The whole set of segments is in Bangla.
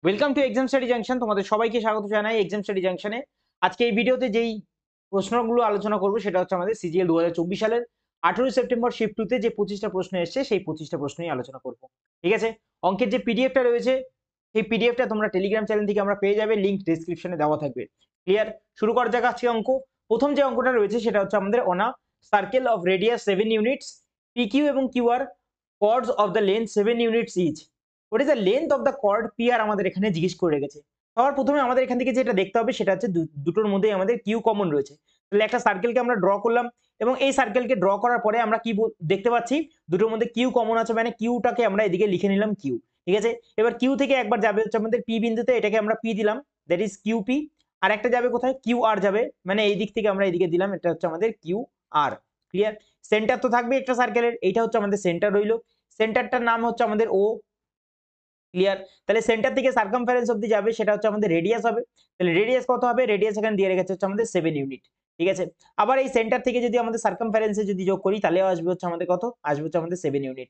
Welcome to exam study junction. তোমাদের সবাইকে স্বাগত জানাই এক্সাম স্টাডি জাংশনে। আজকে এই ভিডিওতে যেই প্রশ্নগুলো আলোচনা করবো সেটা হচ্ছে আমাদের সিজিএল 2024 সালের 18 সেপ্টেম্বর শিফট 2 তে যে 25টা প্রশ্ন এসেছে সেই 25টা প্রশ্নই আলোচনা করব। ঠিক আছে, অঙ্কের যে পিডিএফটা রয়েছে সেই পিডিএফটা তোমরা টেলিগ্রাম চ্যানেল থেকে আমরা পেয়ে যাবে, লিংক ডেসক্রিপশনে দেওয়া থাকবে। ক্লিয়ার? শুরু করা যাক আজকে অঙ্ক। প্রথম যে অঙ্কটা রয়েছে সেটা হচ্ছে আমাদের on a circle of radius 7 units, PQ এবং QR chords of the length 7 units each, what is the length of the chord P R আমাদের এখানে জিজ্ঞেস করে রেখেছে। সবার প্রথমে আমাদের এখান থেকে যেটা দেখতে হবে সেটা হচ্ছে দুটোর মধ্যেই আমাদের কিউ কমন রয়েছে। তাহলে একটা সার্কেলকে আমরা ড্র করলাম এবং এই সার্কেলকে ড্র করার পরে আমরা কি দেখতে পাচ্ছি, দুটোর মধ্যে কিউ কমন আছে, মানে কিউটাকে আমরা এদিকে লিখে নিলাম কিউ। ঠিক আছে, এবার কিউ থেকে একবার যাবে হচ্ছে আমাদের পি বিন্দুতে, এটাকে আমরা পি দিলাম, দ্যাট ইজ কিউ পি। আর একটা যাবে কোথায়, কিউ আর যাবে, মানে এই দিক থেকে আমরা এদিকে দিলাম, এটা হচ্ছে আমাদের কিউ আর। ক্লিয়ার? সেন্টার তো থাকবে একটা সার্কেলের, এইটা হচ্ছে আমাদের সেন্টার রইলো। সেন্টারটার নাম হচ্ছে আমাদের ও। ক্লিয়ার? তাহলে সেন্টার থেকে সার্কামফারেন্স অবধি যাবে সেটা হচ্ছে আমাদের রেডিয়াস হবে। তাহলে রেডিয়াস কত হবে, রেডিয়াস এখানে দিয়ে রেখেছে হচ্ছে আমাদের 7 ইউনিট। ঠিক আছে, আবার এই সেন্টার থেকে যদি আমাদের সার্কামফারেন্সে যদি যোগ করি তাহলে আসবে হচ্ছে আমাদের কত, আসবে হচ্ছে আমাদের 7 ইউনিট।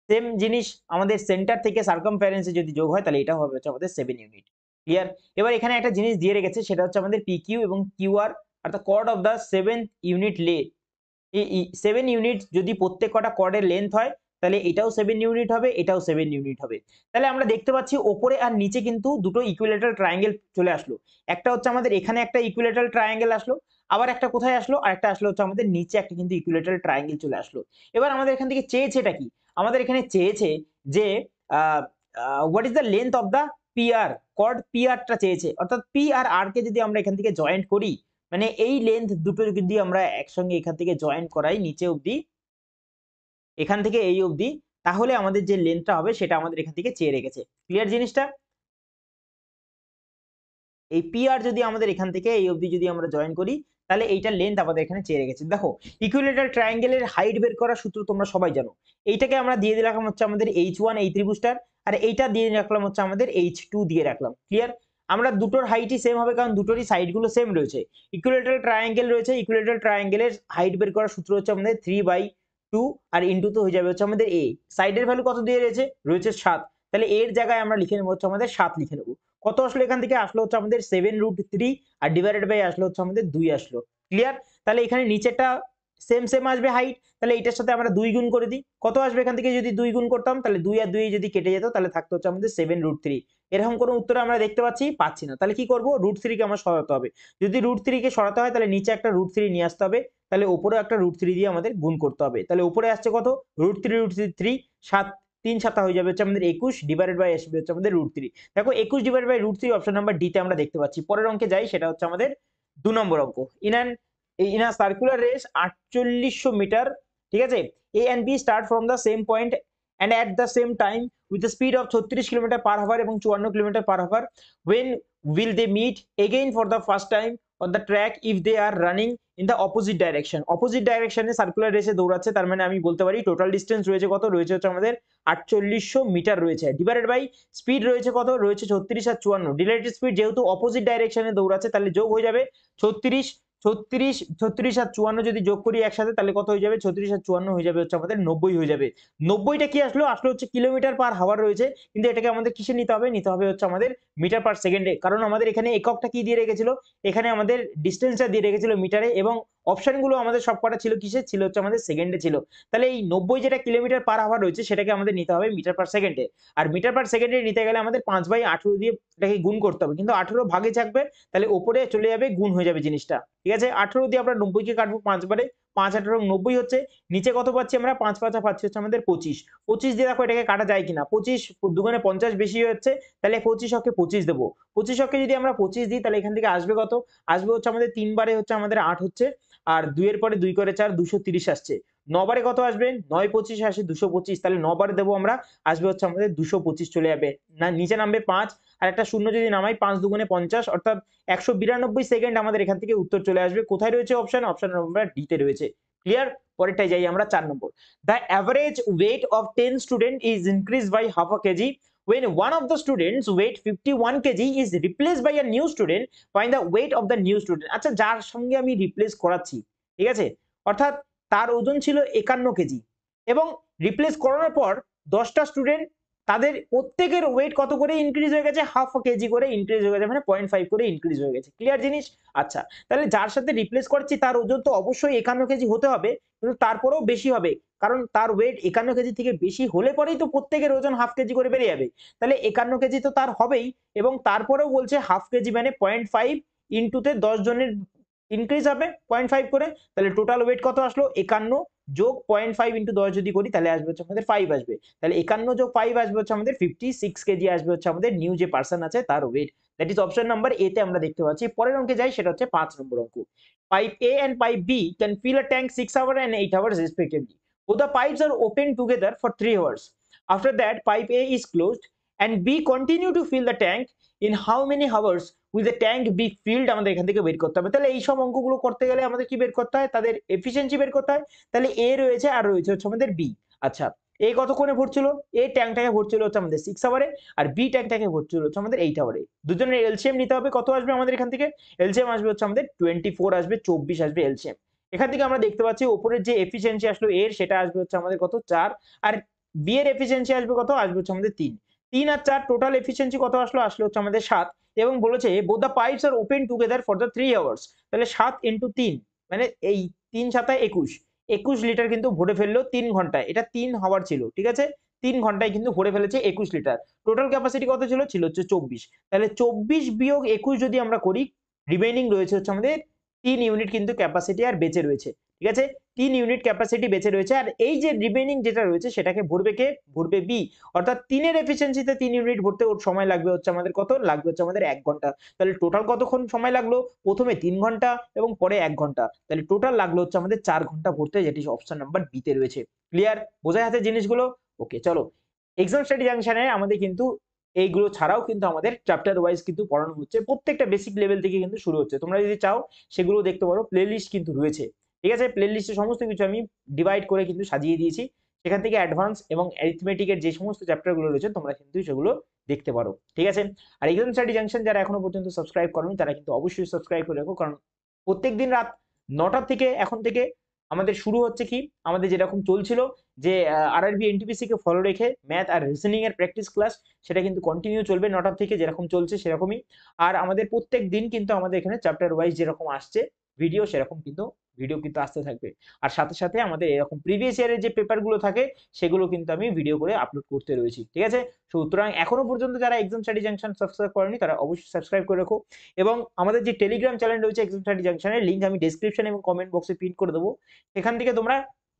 সেম জিনিস আমাদের সেন্টার থেকে সার্কামফারেন্সে যদি যোগ হয় তাহলে এটা হবে হচ্ছে আমাদের 7 ইউনিট। ক্লিয়ার? এবার এখানে একটা জিনিস দিয়ে রেখেছে সেটা হচ্ছে আমাদের পিকিউ এবং কিউআর আর the chord of the 7th unit লে। এই 7 ইউনিট যদি প্রত্যেক কটা কর্ডের লেন্থ হয় তাহলে এটাও 7 ইউনিট হবে, এটাও 7 ইউনিট হবে। তাহলে আমরা দেখতে পাচ্ছি ওপরে আর নিচে কিন্তু দুটো ইকুইলেটারাল ট্রায়াঙ্গেল চলে আসলো। একটা হচ্ছে আমাদের এখানে একটা ইকুইলেটারাল ট্রায়াঙ্গেল আসলো, আবার একটা কোথায় আসলো, আর একটা আসলো হচ্ছে আমাদের নিচে একটা কিন্তু ইকুইলেটারাল ট্রায়াঙ্গেল চলে আসলো। এবার আমাদের এখান থেকে চেয়েছে এটা কি, আমাদের এখানে চেয়েছে যে what is the length of the PR, chord পিআরটা চেয়েছে, অর্থাৎ পি আর আর কে যদি আমরা এখান থেকে জয়েন্ট করি, মানে এই লেন্থ দুটো যদি আমরা একসঙ্গে এখান থেকে জয়েন করাই নিচে অবধি, এখান থেকে এই অবধি, তাহলে আমাদের যে লেন্থটা হবে সেটা আমাদের এখান থেকে চেয়ে রেখেছে। ক্লিয়ার জিনিসটা? এই পি আর যদি আমাদের এখান থেকে এই অবধি যদি আমরা জয়েন করি তাহলে এইটার লেন্থ আমাদের এখানে চেয়ে রেখেছে। দেখো, ইকুইলেটারাল ট্রায়াঙ্গেলের হাইট বের করার সূত্র তোমরা সবাই জানো। এইটাকে আমরা দিয়ে দিলাম হচ্ছে আমাদের H1 এই ত্রিভুজটার, আর এইটা দিয়ে রাখলাম হচ্ছে আমাদের H2 দিয়ে রাখলাম। ক্লিয়ার? আমরা দুটোর হাইটই সেম হবে কারণ দুটোরই সাইড গুলো সেম রয়েছে। ইকুইলেটারাল ট্রায়াঙ্গেল রয়েছে, ইকুইলেটারাল ট্রায়াঙ্গেলের হাইট বের করার সূত্র হচ্ছে আমাদের 3/2 আর ইনটু তো হয়ে যাবে হচ্ছে আমাদের এ। সাইডের ভ্যালু কত দিয়ে রয়েছে, রয়েছে 7, তাহলে এর জায়গায় আমরা লিখে নেবো হচ্ছে আমাদের 7 লিখে নেবো। কত আসলো এখান থেকে, আসলো হচ্ছে আমাদের 7√3 আর ডিভাইডেড বাই আসলো হচ্ছে আমাদের 2 আসলো। ক্লিয়ার? তাহলে এখানে নিচেরটা সেম সেম আসবে হাইট, তাহলে এইটার সাথে আমরা 2 গুণ করে দিই, কত আসবে এখান থেকে যদি 2 গুণ করতাম, তাহলে 2 আর 2 যদি কেটে যেত তাহলে থাকতো হচ্ছে আমাদের 7√3। এরকম কোনো উত্তর আমরা দেখতে পাচ্ছি না, তাহলে কি করব, √3 কে আমার সরাতে হবে। যদি √3 কে সরাতে হয় তাহলে নিচে একটা √3 নিয়ে আসতে হবে, তাহলে উপরেও একটা √3 দিয়ে আমাদের গুণ করতে হবে। তাহলে উপরে আসছে কত, √3 7, 3 7 হয়ে যাবে হচ্ছে আমাদের 21 ডিভাইডেড বাই আসবে হচ্ছে আমাদের √3। দেখো 21 divide by √3 option number D তে আমরা দেখতে পাচ্ছি। পরের অঙ্কে যাই, সেটা হচ্ছে আমাদের 2 নম্বর অঙ্ক। In a circular race 4800 metre, ঠিক আছে, A and B start from the same point and at the same time with the speed of 36 kilometre per hour এবং 54 kilometre per hour, when will they meet again for the first time on the track if they are running in the opposite direction? Opposite ডাইরেকশনে সার্কুলার রেসে দৌড়াচ্ছে, তার মানে আমি বলতে পারি টোটাল ডিস্টেন্স রয়েছে কত, রয়েছে হচ্ছে আমাদের 4800 মিটার রয়েছে, ডিভাইডেড বাই স্পিড রয়েছে কত, রয়েছে 36 আর 54। রিলেটিভ স্পিড যেহেতু অপোজিট ডাইরেকশনে দৌড়াচ্ছে তাহলে যোগ হয়ে যাবে 36, 36 আর 54 যদি যোগ করি একসাথে তাহলে কত হয়ে যাবে, 36 আর 54 হয়ে যাবে হচ্ছে আমাদের 90 হয়ে যাবে। 90টা কি আসলো, আসলো হচ্ছে কিলোমিটার পার হাওয়ার রয়েছে, কিন্তু এটাকে আমাদের কিসে নিতে হবে, নিতে হবে হচ্ছে আমাদের মিটার পার সেকেন্ডে, কারণ আমাদের এখানে এককটা কি দিয়ে রেখেছিল, এখানে আমাদের ডিস্টেন্সটা দিয়ে রেখেছিল মিটারে এবং অপশনগুলো আমাদের সবকটা ছিল কিসে, ছিল হচ্ছে আমাদের সেকেন্ডে ছিল। তাহলে এই 90 যেটা কিলোমিটার পার হাওয়ার রয়েছে সেটাকে আমাদের নিতে হবে মিটার পার সেকেন্ডে, আর মিটার পার সেকেন্ডে নিতে গেলে আমাদের 5/18 দিয়ে এটাকে গুণ করতে হবে, কিন্তু 18 ভাগে থাকবে তাহলে উপরে চলে যাবে, গুণ হয়ে যাবে জিনিসটা। ঠিক আছে, 18 দিয়ে আমরা 90 কে কাটবো 5 বারে, 5 18 90 হচ্ছে, নিচে কত পাচ্ছি আমরা, 5 5 পাচ্ছি হচ্ছে আমাদের 25। 25 দিয়ে দেখো এটাকে কাটা যায় কিনা, 25 দুগুণে 50 বেশি হচ্ছে, তাহলে 25 অক্ষে 25 দেবো। 25 অক্ষে যদি আমরা 25 দিই তাহলে এখান থেকে আসবে কত, আসবে হচ্ছে আমাদের 3 বারে হচ্ছে আমাদের 8 হচ্ছে, আর 2 এর পরে 2 করে 4 230 আসছে। 9 বারে কত আসবে, 9 25 আসে 225, তাহলে 9 বারে দেবো আমরা, আসবে হচ্ছে আমাদের 225 চলে যাবে, না নিচে নামবে 5 আর একটা শূন্য যদি নামাই 5 দুগুণে 50, অর্থাৎ 192 সেকেন্ড আমাদের এখান থেকে উত্তর চলে আসবে। কোথায় রয়েছে অপশন, অপশন নাম্বার ডি তে রয়েছে। ক্লিয়ার? পরেরটাই যাই আমরা 4 নম্বর। The average weight of 10 student is increase by half a kg when one of the students weight 51 kg is replaced by a new student, find the weight of the new student। আচ্ছা, যার সঙ্গে আমি রিপ্লেস করাচ্ছি, ঠিক আছে, অর্থাৎ তার ওজন ছিল 51 কেজি এবং রিপ্লেস করানোর পর 10টা স্টুডেন্ট তাদের প্রত্যেকের ওয়েট কত করে ইনক্রিজ হয়ে গেছে, হাফ কেজি করে ইনক্রিজ হয়ে গেছে, মানে 0.5 করে ইনক্রিজ হয়ে গেছে। ক্লিয়ার জিনিস? আচ্ছা, তাহলে যার সাথে রিপ্লেস করছি তার ওজন তো অবশ্যই 51 কেজি হতে হবে, কিন্তু তারপরেও বেশি হবে, কারণ তার ওয়েট 51 কেজি থেকে বেশি হলে পরেই তো প্রত্যেকের ওজন হাফ কেজি করে বেড়ে যাবে। তাহলে 51 কেজি তো তার হবেই, এবং তারপরেও বলছে হাফ কেজি মানে 0.5 ইনটুতে 10 জনের ইনক্রিজ হবে 0.5 করে। তাহলে টোটাল ওয়েট কত আসলো? 51 যোগ 0.5 ইনটু 10 যদি করি তাহলে আসবে হচ্ছে আমাদের 5 আসবে। তাহলে 51 যোগ 5 আসবে হচ্ছে আমাদের 56 কেজি আসবে হচ্ছে আমাদের নিউ যে পার্সন আছে তার weight. That is option number A তে আমরা দেখতে পাচ্ছি। পরের অঙ্কে যাই, সেটা হচ্ছে 5 নম্বর অঙ্ক। Pipe A and pipe B can fill a tank 6 hours and 8 hours respectively. Both the pipes are open together for 3 hours. After that, pipe A is closed and B continue to fill the tank. In how many hours will the tank be filled? আমাদের এখান থেকে বের করতে হবে। তাহলে এই সব অঙ্কগুলো করতে গেলে আমাদের কি বের করতে হয়? তাদের এফিসিয়েন্সি বের করতে হয়। তাহলে A রয়েছে আর রয়েছে হচ্ছে আমাদের B। আচ্ছা, A কতক্ষণে ভরছিল? A ট্যাঙ্কটাকে ভরছিল হচ্ছে আমাদের 6 আওয়ারে, আর B ট্যাঙ্কটাকে ভরছিল হচ্ছে আমাদের 8 আওয়ারে। দুজনের এলসিএম নিতে হবে, কত আসবে আমাদের এখান থেকে? এলসিএম আসবে হচ্ছে আমাদের 24 আসবে, 24 আসবে এলসিএম। এখান থেকে আমরা দেখতে পাচ্ছি উপরের যে এফিসিয়েন্সি আসলো এর, সেটা আসবে হচ্ছে আমাদের কত? 4, আর B এর এফিসিয়েন্সি আসবে কত? আসবে হচ্ছে আমাদের 3। 3 আর 4 টোটাল এফিসিয়েন্সি কত আসলো? আসলো হচ্ছে আমাদের 7, এবং বলেছে both the pipes are open together for the 3 hours. তাহলে 7 ইনটু 3 মানে এই 3 7 21, 21 লিটার কিন্তু ভরে ফেললো 3 ঘন্টায়। এটা 3 আওয়ার ছিল, ঠিক আছে? 3 ঘন্টায় কিন্তু ভরে ফেলেছে 21 লিটার। টোটাল ক্যাপাসিটি কত ছিল? ছিল হচ্ছে 24। তাহলে 24 বিয়োগ 21 যদি আমরা করি, রিমেইনিং রয়েছে হচ্ছে আমাদের 3 ইউনিট কিন্তু ক্যাপাসিটি আর বেঁচে রয়েছে। ঠিক আছে? 3 ইউনিট ক্যাপাসিটি বেঁচে রয়েছে, আর এই যে রিমেইনিং যেটা রয়েছে সেটাকে ভরবে কে? ভরবে বি। অর্থাৎ 3 এর এফিসিয়েন্সিতে 3 ইউনিট ভরতে ওর সময় লাগবে হচ্ছে আমাদের কত? লাগবে হচ্ছে আমাদের 1 ঘন্টা। তাহলে টোটাল কতক্ষণ সময় লাগলো? প্রথমে 3 ঘন্টা এবং পরে 1 ঘন্টা। তাহলে টোটাল লাগলো হচ্ছে আমাদের 4 ঘন্টা ভরতে, যেটি অপশন নাম্বার বি তে রয়েছে। ক্লিয়ার? বোঝা যাচ্ছে জিনিসগুলো? ওকে, চলো। এক্সাম স্টাডি জাংশনে আমাদের কিন্তু এইগুলো ছাড়াও কিন্তু আমাদের চ্যাপ্টার ওয়াইজ কিন্তু পড়ানো হচ্ছে। প্রত্যেকটা বেসিক লেভেল থেকে কিন্তু শুরু হচ্ছে। তোমরা যদি চাও সেগুলো দেখতে পারো, প্লেলিস্ট কিন্তু রয়েছে। ঠিক আছে? প্লেলিস্টে সমস্ত কিছু আমি ডিভাইড করে কিন্তু সাজিয়ে দিয়েছি। সেখান থেকে অ্যাডভান্স এবং অ্যারিথমেটিকের যে সমস্ত চ্যাপ্টারগুলো রয়েছে তোমরা কিন্তু সেগুলো দেখতে পারো। ঠিক আছে? আর এক্সাম স্টাডি জাংশন যারা এখনো পর্যন্ত সাবস্ক্রাইব করোনি তারা কিন্তু অবশ্যই সাবস্ক্রাইব করে রাখো, কারণ প্রত্যেকদিন রাত 9টা থেকে এখন থেকে আমাদের শুরু হচ্ছে কি, আমাদের যেরকম চলছিল যে আরআরবি এনটিপিসি কে ফলো রেখে ম্যাথ আর রিজনিং এর প্র্যাকটিস ক্লাস, সেটা কিন্তু কন্টিনিউ চলবে 9টা থেকে, যেরকম চলছে সেরকমই। আর আমাদের প্রত্যেক দিন কিন্তু আমাদের এখানে চ্যাপ্টার ওয়াইজ যেরকম আসছে ভিডিও, সেরকম কিন্তু ভিডিও কিন্তু আসতে থাকবে। আর সাথে সাথে আমাদের এরকম প্রিভিয়াস ইয়ারের যে পেপারগুলো থাকে সেগুলো কিন্তু আমি ভিডিও করে আপলোড করতে রয়েছি। ঠিক আছে? সুতরাং এখনো পর্যন্ত যারা এক্সাম স্টাডি জাংশন সাবস্ক্রাইব করেনি তারা অবশ্যই সাবস্ক্রাইব করে রাখো, এবং আমাদের যে টেলিগ্রাম চ্যানেল রয়েছে এক্সাম স্টাডি জাংশনের, লিংক আমি ডেসক্রিপশন এবং কমেন্ট বক্সে পিন করে দেবো। সেখান থেকে তোমরা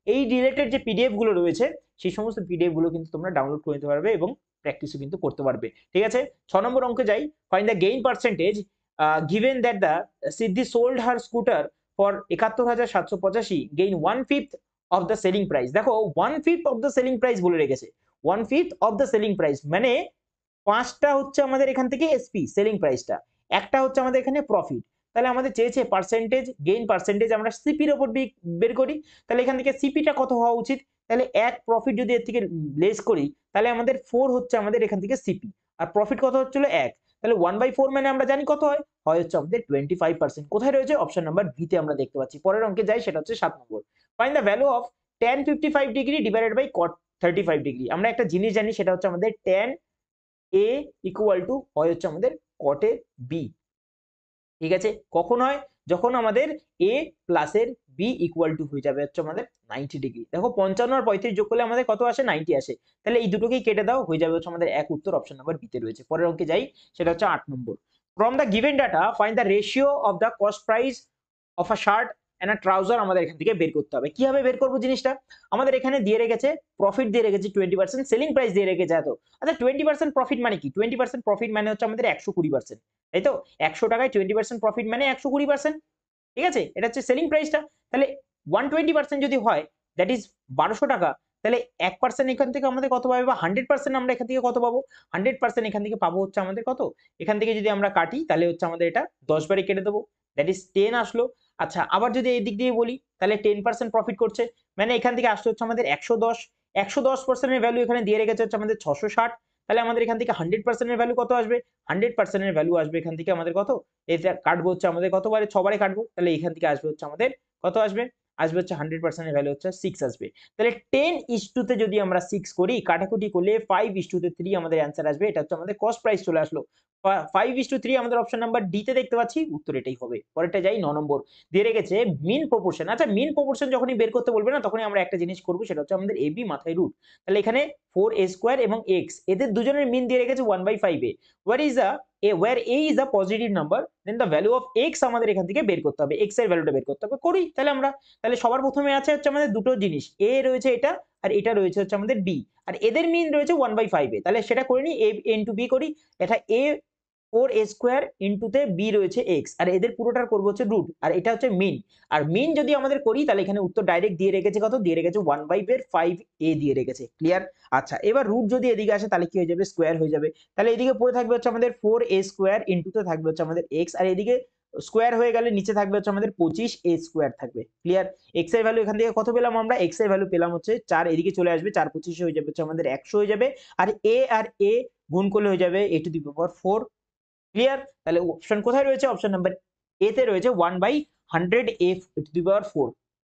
এই রিলেটেড যে পিডিএফ গুলো রয়েছে সেই সমস্ত পিডিএফ গুলো কিন্তু তোমরা ডাউনলোড করে নিতে পারবে এবং প্র্যাকটিসও কিন্তু করতে পারবে। ঠিক আছে? 6 নম্বর অঙ্কে যাই। Find the gain percentage given that the Siddhi sold her scooter for 71,785, gain 1/5 of the selling price. দেখো 1/5 of the selling price বলে রেখেছে। 1/5 of the selling price মানে 5টা হচ্ছে আমাদের এখান থেকে এসপি সেলিং প্রাইসটা, একটা হচ্ছে আমাদের এখানে প্রফিট। তাহলে আমাদের চেয়েছে পার্সেন্টেজ, গেইন পার্সেন্টেজ আমরা সিপির উপর বের করি। তাহলে এখান থেকে সিপিটা কত হওয়া উচিত? তাহলে এক প্রফিট যদি এর থেকে লেস করি তাহলে আমাদের 4 হচ্ছে আমাদের এখান থেকে সিপি, আর প্রফিট কত হচ্ছিল 1। তাহলে 1/4 মানে আমরা জানি কত হয়? হয় হচ্ছে আমাদের 25%। কোথায় রয়েছে? অপশন নাম্বার বি তে আমরা দেখতে পাচ্ছি। পরের অঙ্কে যাই, সেটা হচ্ছে 7 নম্বর। Find the value of tan 55 degree divided by cot 35 degree. আমরা একটা জিনিস জানি, সেটা হচ্ছে আমাদের tan A ইকুয়াল টু হয় হচ্ছে আমাদের কটে বি। ঠিক আছে? কখন হয়? যখন আমাদের A প্লাসের B ইকুয়াল টু হয়ে যাবে হচ্ছে আমাদের 90 ডিগ্রি। দেখো 55 আর 35 যোগ করলে আমাদের কত আসে? 90 আসে। তাহলে এই দুটোকেই কেটে দাও, হয়ে যাবে হচ্ছে আমাদের এক উত্তর। অপশন নাম্বার বি তে রয়েছে। পরের অঙ্কে যাই, সেটা হচ্ছে 8 নম্বর। From the given data find the ratio of the cost price of a shirt and a trouser. আমাদের এখান থেকে বের করতে হবে। কিভাবে বের করবো জিনিসটা? আমাদের এখানে দিয়ে রেখেছে প্রফিট, দিয়ে রেখেছে 20%, সেলিং প্রাইস দিয়ে রেখেছে এত। আচ্ছা 20% প্রফিট মানে কি? 20% প্রফিট মানে হচ্ছে আমাদের 120%, তাই তো? 100 টাকায় 20% প্রফিট মানে 120%। ঠিক আছে? এটা হচ্ছে সেলিং প্রাইসটা। তাহলে 120% যদি হয়, দ্যাট ইজ 1200 টাকা। তাহলে 1% এখান থেকে আমাদের কত পাবে, বা 100% আমরা এখান থেকে কত পাবো? 100% এখান থেকে পাবো হচ্ছে আমাদের কত? এখান থেকে যদি আমরা কাটি তাহলে হচ্ছে আমাদের এটা 10 বারে কেটে দেবো, দ্যাট ইজ 10 আসলো। আচ্ছা আবার যদি এই দিক দিয়ে বলি তাহলে 10% প্রফিট করছে, মানে এখান থেকে আসলে হচ্ছে আমাদের 110। 110% এর ভ্যালু এখানে দিয়ে রেখেছে হচ্ছে আমাদের 660। তাহলে আমাদের এখান থেকে 100% এর ভ্যালু কত আসবে? 100% এর ভ্যালু আসবে এখান থেকে আমাদের কত? এটা কাটবো হচ্ছে আমাদের কত বারে? 6 বারে কাটবো। তাহলে এখান থেকে আসবে হচ্ছে আমাদের কত আসবে? আসবে হচ্ছে 100% এর ভ্যালু হচ্ছে 6 আসবে। তাহলে 10:2 তে যদি আমরা 6 করি, কাটাকুটি করলে 5:3 আমাদের অ্যান্সার আসবে। এটা হচ্ছে আমাদের কস্ট প্রাইস চলে আসলো। 5:3 আমাদের অপশন নাম্বার ডি তে দেখতে পাচ্ছি, উত্তর এটাই হবে। পরেরটা যাই 9 নম্বর। দিয়ে রেখেছে মিন প্রপোর্শন। আচ্ছা, মিন প্রপোর্শন যখনই বের করতে বলবে না, তখনই আমরা একটা জিনিস করব, সেটা হচ্ছে আমাদের এবি মাথায় রুট। তাহলে এখানে 4a² এবং x, এদের দুজনের মিন দিয়ে রেখেছে 1/5a। where a is a positive number, then the value of x আমাদের এখান থেকে বের করতে হবে, x এর ভ্যালুটা বের করতে হবে। করি তাহলে আমরা। তাহলে সবার প্রথমে আছে হচ্ছে আমাদের দুটো জিনিস, a রয়েছে এটা, আর এটা রয়েছে হচ্ছে আমাদের b, আর এদের মিন রয়েছে 1/5a। তাহলে সেটা করে নি, a ইনটু b করি। এটা a 4a² ইনটুতে b রয়েছে x, আর এদের পুরোটার করবো হচ্ছে রুট, আর এটা হচ্ছে মিন। আর মিন যদি আমাদের করি, তাহলে এখানে উত্তর ডাইরেক্ট দিয়ে রেখেছে কত, দিয়ে রেখেছে 1/5a দিয়ে রেখেছে। ক্লিয়ার? আচ্ছা, এবার রুট যদি এদিকে আসে তাহলে কি হয়ে যাবে, স্কোয়ার হয়ে যাবে। তাহলে এদিকে পড়ে থাকবে হচ্ছে আমাদের 4a² ইনটুতে থাকবে হচ্ছে আমাদের x, আর এদিকে স্কোয়ার হয়ে গেলে নিচে থাকবে হচ্ছে আমাদের 25a² থাকবে। ক্লিয়ার? x এর ভ্যালু এখান থেকে কত পেলাম আমরা, x এর ভ্যালু পেলাম হচ্ছে 4, এদিকে চলে আসবে 4 25 হয়ে যাবে হচ্ছে আমাদের 100 হয়ে যাবে, আর a গুণ করলে হয়ে যাবে a to the power 4। Clear? তাহলে অপশন কোথায় রয়েছে, অপশন নাম্বার এ তে রয়েছে 1/100 f টু দি পাওয়ার 4।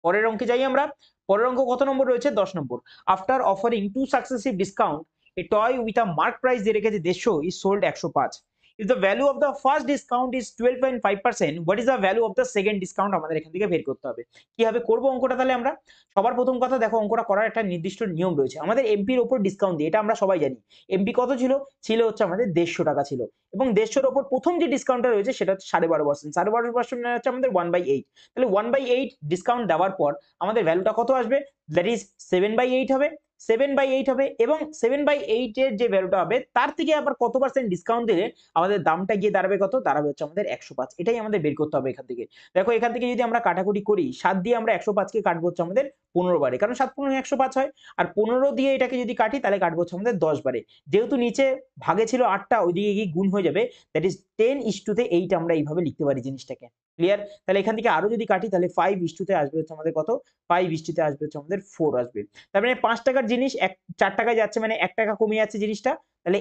পরের অঙ্কে যাই আমরা। পরের অঙ্ক কত নম্বর রয়েছে, 10 number. After offering to successive discount, a toy with a mark price দিয়ে রেখেছে 150 is sold 105। If the value of the first discount is 12.5%, what is the value of the second discount? আমাদের এখান থেকে বের করতে হবে। কিভাবে করব অঙ্কটা তাহলে আমরা? সবার প্রথম কথা দেখো, অঙ্কটা করার একটা নির্দিষ্ট নিয়ম রয়েছে। আমাদের এমপির উপর ডিসকাউন্ট দিয়ে, এটা আমরা সবাই জানি। এমপি কত ছিল, ছিল হচ্ছে আমাদের 150 টাকা ছিল, এবং 150 এর উপর প্রথম যে ডিসকাউন্টটা রয়েছে সেটা হচ্ছে 12.5%। 12.5% মানে হচ্ছে আমাদের 1/8। তাহলে 1/8 ডিসকাউন্ট দেওয়ার পর আমাদের ভ্যালুটা কত আসবে, দ্যাট ইজ 7/8 হবে। 7/8 হবে, এবং 7/8 এর যে ভ্যালুটা হবে তার থেকে আবার কত পার্সেন্ট ডিসকাউন্ট দিলে আমাদের দামটা গিয়ে দাঁড়াবে কত, দাঁড়াবে হচ্ছে আমাদের 105। এটাই আমাদের বের করতে হবে এখান থেকে। দেখো, এখান থেকে যদি আমরা কাটাকুটি করি, 7 দিয়ে আমরা 105 কে কাটবো হচ্ছে আমাদের 15 বারে, কারণ 7 15 105 হয়। আর 15 দিয়ে এটাকে যদি কাটি, তাহলে কাটবো হচ্ছে আমাদের 10 বারে। যেহেতু নিচে ভাগে ছিল 8টা, ওইদিকে গিয়ে গুণ হয়ে যাবে, দ্যাট ইজ 10:8 আমরা এইভাবে লিখতে পারি জিনিসটাকে। ক্লিয়ার? তাহলে এখান থেকে আরো যদি কাটি, তাহলে 5:2 আসবে হচ্ছে আমাদের কত, 5:2 আসবে হচ্ছে আমাদের 4 আসবে। তার মানে 5 টাকার জিনিস 4 টাকায় যাচ্ছে, মানে 1 টাকা কমে যাচ্ছে জিনিসটা। তাহলে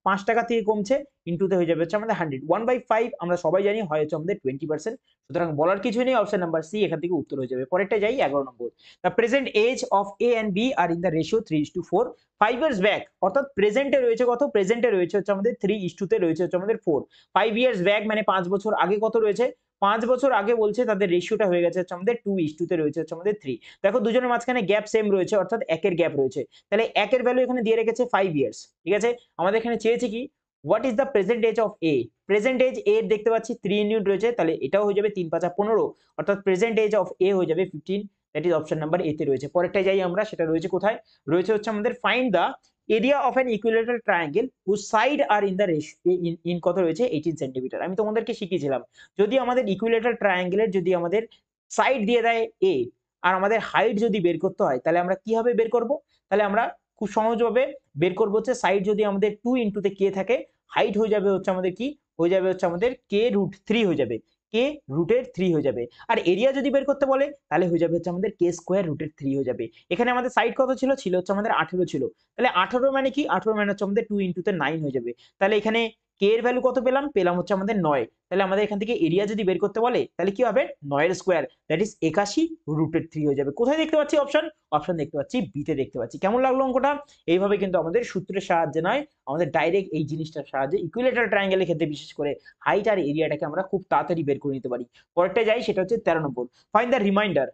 5 টাকা থেকে কমছে, ইনটুতে হয়ে যাবে হচ্ছে আমাদের 100। 1/5 আমরা সবাই জানি হয় হচ্ছে আমাদের 20%। সুতরাং বলার কিছুই নেই, অপশন নাম্বার সি এখান থেকে উত্তর হয়ে যাবে। পরেরটা যাই 11 number. The present age of A and B are in the ratio 3:4। 5 years back, অর্থাৎ প্রেজেন্টে রয়েছে কত, প্রেজেন্টে রয়েছে হচ্ছে আমাদের 3:2 রয়েছে হচ্ছে আমাদের 4। 5 ইয়ার্স ব্যাক মানে 5 বছর আগে কত রয়েছে, 5 বছর আগে বলছে তাদের রেশিওটা হয়ে গেছে হচ্ছে আমাদের 2:2 রয়েছে হচ্ছে আমাদের 3। দেখো, দুজনের মাঝখানে গ্যাপ সেম রয়েছে, অর্থাৎ 1 এর গ্যাপ রয়েছে। তাহলে 1 এর ভ্যালু এখানে দিয়ে রেখেছে 5 ইয়ার্স। ঠিক আছে? আমাদের এখানে চেয়েছে কি, what is the present age of A. Present age এর দেখতে পাচ্ছি 3 ইউনিট রয়েছে, তাহলে এটাও হয়ে যাবে 3 5 15, অর্থাৎ প্রেজেন্ট এজ অফ এ হয়ে যাবে 15। That is option number A তে রয়েছে। পরেরটাই যাই আমরা, সেটা রয়েছে কোথায়, রয়েছে হচ্ছে আমাদের find the area of an equilateral triangle whose side are in the ratio in কত রয়েছে, 18 সেন্টিমিটার। আমি তোমাদেরকে শিখিয়েছিলাম, যদি আমাদের ইকুইলেটারাল ট্রায়াঙ্গেলের যদি আমাদের সাইড দিয়ে দেয় এ, আর আমাদের হাইট যদি বের করতে হয়, তাহলে আমরা কিভাবে বের করব? তাহলে আমরা খুব সহজভাবে বের করব হচ্ছে, সাইড যদি আমাদের 2 ইনটুতে কে থাকে, হাইট হয়ে যাবে হচ্ছে আমাদের কি, হয়ে যাবে হচ্ছে আমাদের k√3 হয়ে যাবে, k√3 হয়ে যাবে। আর এরিয়া যদি বের করতে বলে, তাহলে হয়ে যাবে হচ্ছে আমাদের k²√3 হয়ে যাবে। এখানে আমাদের সাইড কত ছিল, ছিল হচ্ছে আমাদের 18 ছিল। তাহলে 18 মানে কি, 18 মানে হচ্ছে আমাদের 2 ইনটুতে 9 হয়ে যাবে। তাহলে এখানে k এর ভ্যালু কত পেলাম, পেলাম হচ্ছে আমাদের 9। তাহলে আমাদের এখান থেকে এরিয়া যদি বের করতে বলে, তাহলে কি হবে, 9 এর স্কয়ার, দ্যাট ইজ 81√3 হয়ে যাবে। কোথায় দেখতে পাচ্ছি অপশন, অপশন দেখতে পাচ্ছি বি তে দেখতে পাচ্ছি। কেমন লাগলো অঙ্কটা? এইভাবে কিন্তু আমাদের সূত্রের সাহায্যে নয়, আমাদের ডাইরেক্ট এই জিনিসটার সাহায্যে ইকুইলেটারাল ট্রায়াঙ্গেলের ক্ষেত্রে বিশেষ করে হাইট আর এরিয়াটাকে আমরা খুব তাড়াতাড়ি বের করে নিতে পারি। পরেরটা যাই, সেটা হচ্ছে 13 নম্বর। Find the reminder.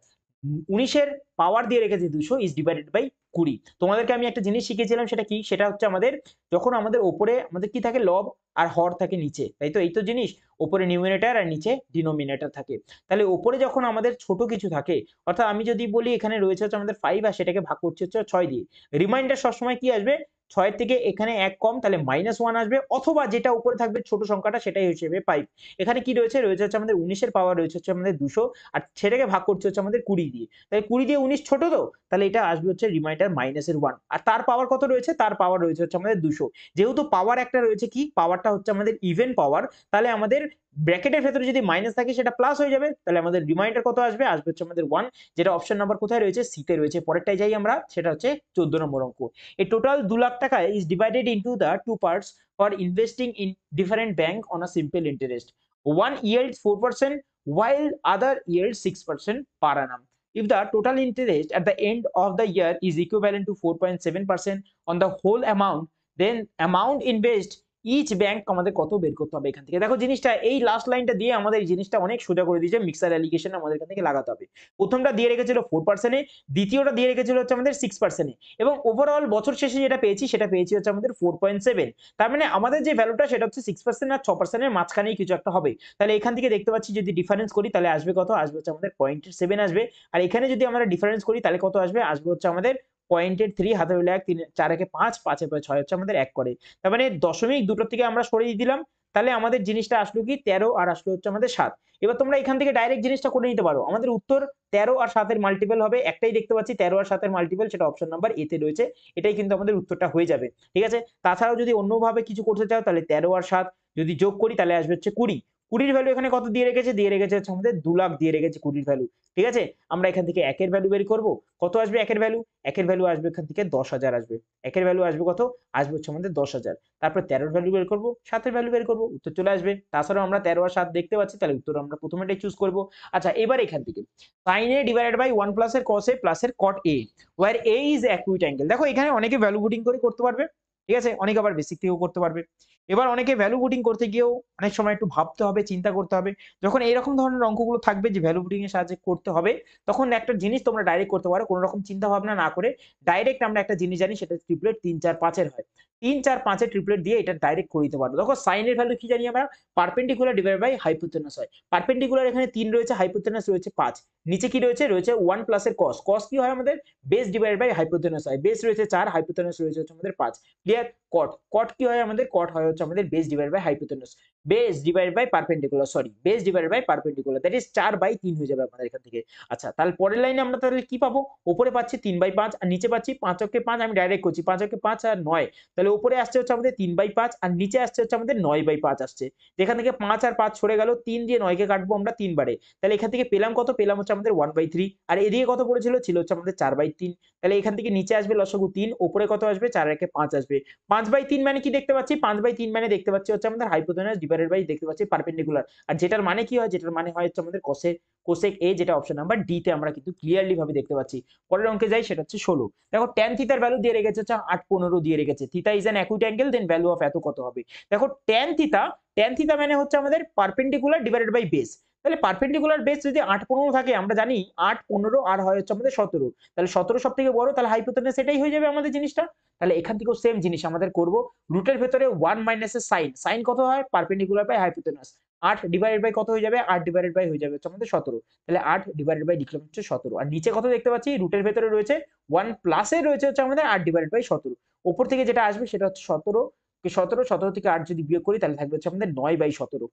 19 এর পাওয়ার দিয়ে রেখেছে 200 ইজ ডিভাইডেড বাই 20। তোমাদেরকে আমি একটা জিনিস শিখিয়েছিলাম, সেটা কি, সেটা হচ্ছে আমাদের যখন আমাদের উপরে আমাদের কি থাকে, লব আর হর থাকে নিচে, তাই তো, এই তো জিনিস, উপরে নিউমিনেটর আর নিচে ডিনোমিনেটর থাকে। তাহলে উপরে যখন আমাদের ছোট কিছু থাকে, অর্থাৎ আমি যদি বলি এখানে রয়েছে হচ্ছে আমাদের 5, আর সেটাকে ভাগ করছে হচ্ছে 6 দিয়ে, রিমাইন্ডার সবসময় কি আসবে, 6 থেকে এখানে 1 কম, তাহলে -1 আসবে, অথবা যেটা উপরে থাকবে ছোট সংখ্যাটা সেটাই হিসেবে 5। এখানে কি রয়েছে, রয়েছে হচ্ছে আমাদের 19 এর পাওয়ার রয়েছে হচ্ছে আমাদের 200, আর সেটাকে ভাগ করছে হচ্ছে আমাদের 20 দিয়ে। তাহলে 20 দিয়ে 19 ছোট তো, তাহলে এটা আসবে হচ্ছে রিমাইন্ডার -1। আর তার পাওয়ার কত রয়েছে, তার পাওয়ার রয়েছে হচ্ছে আমাদের 200। যেহেতু পাওয়ার একটা রয়েছে কি, পাওয়ারটা হচ্ছে আমাদের ইভেন পাওয়ার, তাহলে আমাদের ব্র্যাকেটের ভেতরে যদি মাইনাস থাকে সেটা প্লাস হয়ে যাবে, তাহলে আমাদের রিমাইন্ডার কত আসবে, আসবে হচ্ছে আমাদের 1, যেটা অপশন নাম্বার কোথায় রয়েছে, সি তে রয়েছে। পরেরটাই যাই আমরা, সেটা হচ্ছে 14 নম্বর অঙ্ক। এই টোটাল 2 লাখ টাকা is divided into the two parts for investing in different bank on a simple interest. One yields 4% while other yields 6% per annum. if the total interest at the end of the year is equivalent to 4.7% on the whole amount, then amount invest each bank আমাদের কত বের করতে হবে এখান থেকে। দেখো জিনিসটা এই লাস্ট লাইনটা দিয়ে আমাদের এই জিনিসটা অনেক সোজা করে দিয়েছে, মিক্সার অ্যালিগেশন আমাদের এখান থেকে লাগাতে হবে। প্রথমটা দিয়ে রেখেছিল 4%, দ্বিতীয়টা দিয়ে রেখেছিল হচ্ছে আমাদের 6%, এবং ওভারঅল বছর শেষে যেটা পেয়েছি সেটা পেয়েছি হচ্ছে আমাদের 4.7। তার মানে আমাদের যে ভ্যালুটা সেটা হচ্ছে 6% আর 6%-এর মাঝখানেই কিছু একটা হবে। তাহলে এখান থেকে দেখতে পাচ্ছি যদি ডিফারেন্স করি তাহলে আসবে কত, আসবে হচ্ছে আমাদের 0.7 আসবে। আর এখানে যদি আমরা ডিফারেন্স করি তাহলে কত আসবে, আসবে হচ্ছে আমাদের 0.3, হাতে হইলে 1, 3 4 একে 5, 5 এ 6 হচ্ছে আমাদের 1 করে। তার মানে দশমিক দুটোর থেকে আমরা সরিয়ে দিলাম, তাহলে আমাদের জিনিসটা আসলো কি 13 আর আসলো হচ্ছে আমাদের 7। এবার তোমরা এখান থেকে ডাইরেক্ট জিনিসটা করে নিতে পারো। আমাদের উত্তর 13 আর 7 এর মাল্টিপল হবে, একটাই দেখতে পাচ্ছি 13 আর 7 এর মাল্টিপল, সেটা অপশন নাম্বার এ তে রয়েছে। এটাই কিন্তু আমাদের উত্তরটা হয়ে যাবে, ঠিক আছে। তাছাড়াও যদি অন্যভাবে কিছু করতে চাও তাহলে 13 আর 7 যদি যোগ করি তাহলে আসবে হচ্ছে 20। 20 ভ্যালু এখানে কত দিয়ে রেখেছে, দিয়ে রেখেছে হচ্ছে আমাদের 2 লাখ দিয়ে রেখেছে 20 ভ্যালু, ঠিক আছে। আমরা এখান থেকে একের ভ্যালু বের করব, কত আসবে একের ভ্যালু, একের ভ্যালু আসবে এখান থেকে 10,000 আসবে। একের ভ্যালু আসবে কত, আসবে হচ্ছে আমাদের 10,000। তারপর 13 ভ্যালু বের করব, 7 এর ভ্যালু বের করব, উত্তর চলে আসবে। তাছাড়াও আমরা 13 আর 7 দেখতে পাচ্ছি, তাহলে উত্তর আমরা প্রথমেটাই চুজ করব। আচ্ছা এবার এখান থেকে sin a divided by 1 plus এর cos a প্লাস এর cot a where a is acute angle। দেখো এখানে অনেকে ভ্যালু পুটিং করে করতে পারবে, ঠিক আছে, অনেকে আবার বেসিক থেকেও করতে পারবে। এবার অনেকে ভ্যালু পুটিং করতে গিয়েও অনেক সময় একটু ভাবতে হবে, চিন্তা করতে হবে। যখন এইরকম ধরনের অঙ্কগুলো থাকবে যে ভ্যালু পুটিং এর সাহায্যে করতে হবে, তখন একটা জিনিস তোমরা ডাইরেক্ট করতে পারো, কোনো রকম চিন্তা ভাবনা না করে। ডাইরেক্ট আমরা একটা জিনিস জানি, সেটা ট্রিপলেট 3 4 5 এর হয়। 3 4 5 এর ট্রিপলেট দিয়ে এটা ডাইরেক্ট করে দিতে পারো। দেখো সাইন এর ভ্যালু কি জানি আমরা, পারপেন্ডিকুলার ডিভাইড বাই হাইপোটেনাস হয়। পারপেন্ডিকুলার এখানে 3 রয়েছে, হাইপোটেনাস রয়েছে 5। নিচে কি রয়েছে, রয়েছে 1 প্লাস এর cos। cos কি হয় আমাদের, বেস ডিভাইড বাই হাইপোটেনাস হয়। বেস রয়েছে 4, হাইপোটেনাস রয়েছে হচ্ছে আমাদের 5। ক্লিয়ার। cot, cot কি হয় আমাদের, cot হয় হচ্ছে আমাদের base divide by hypotenuse. Base divide by perpendicular, sorry, base divide by perpendicular, that is 4/3 হয়ে যাবে আমাদের এখান থেকে। আচ্ছা তাহলে পরের লাইনে আমরা তাহলে কি পাবো, উপরে পাচ্ছি 3/5 আর নিচে পাচ্ছি 5 অক্ষে 5। আমি ডাইরেক্ট করছি 5 অক্ষে 5 আর 9, তাহলে উপরে আসছে হচ্ছে আমাদের 3/5 আর নিচে আসছে হচ্ছে আমাদের 9/5 আসছে। যেখান থেকে 5 আর 5 সরে গেল, 3 দিয়ে 9 কে কাটবো আমরা 3 বারে, তাহলে এখান থেকে পেলাম কত, পেলাম হচ্ছে আমাদের 1/3। আর এদিকে কত পড়েছিল, ছিল হচ্ছে আমাদের 4/3। তাহলে এখান থেকে নিচে আসবে লসাগু 3, উপরে কত আসবে, 4 একে 5 আসবে। 5/3 মানে কি দেখতে পাচ্ছি, 5/3 মানে দেখতে পাচ্ছি হচ্ছে আমাদের হাইপোটেনাস ডিভাইডেড বাই দেখতে পাচ্ছি পারপেন্ডিকুলার। আর যেটার মানে কি হয়, যেটার মানে হয় হচ্ছে আমাদের কোসেক এ, যেটা অপশন নাম্বার ডি তে আমরা কিন্তু ক্লিয়ারলি ভাবে দেখতে পাচ্ছি। পরের অঙ্কে যাই, সেটা হচ্ছে 16। দেখো tan থিটার ভ্যালু দিয়ে রেখেছে হচ্ছে 8/15 দিয়ে রেখেছে। Theta is an acute angle, then value of এত কত হবে। দেখো tan থিটা মানে হচ্ছে আমাদের পারপেন্ডিকুলার ডিভাইডেড বাই বেস। তাহলে পারপেন্ডিকুলার বেস যদি 8/15 থাকে, আমরা জানি 8/15 আর হয় হচ্ছে আমাদের 17, তাহলে 17 সব থেকে বড়, তাহলে হাইপোটেনাস এটাই হয়ে যাবে আমাদের জিনিসটা। তাহলে এখান থেকেও সেম জিনিস আমাদের করব, রুটের ভেতরে 1 মাইনাস এর সাইন, সাইন কত হয়, perpendicular by hypotenuse. 8 divided by কত হয়ে যাবে, 8 ডিভাইডেড বাই হয়ে যাবে হচ্ছে আমাদের 17। তাহলে 8 ডিভাইডেড বাই লিখলাম হচ্ছে 17। আর নিচে কত দেখতে পাচ্ছি, রুটের ভেতরে রয়েছে 1 প্লাসে রয়েছে হচ্ছে আমাদের 8 ডিভাইডেড বাই 17। উপর থেকে যেটা আসবে সেটা হচ্ছে 17 কে 17, 17 থেকে 8 যদি বিয়োগ করি তাহলে থাকবে হচ্ছে আমাদের 9/17।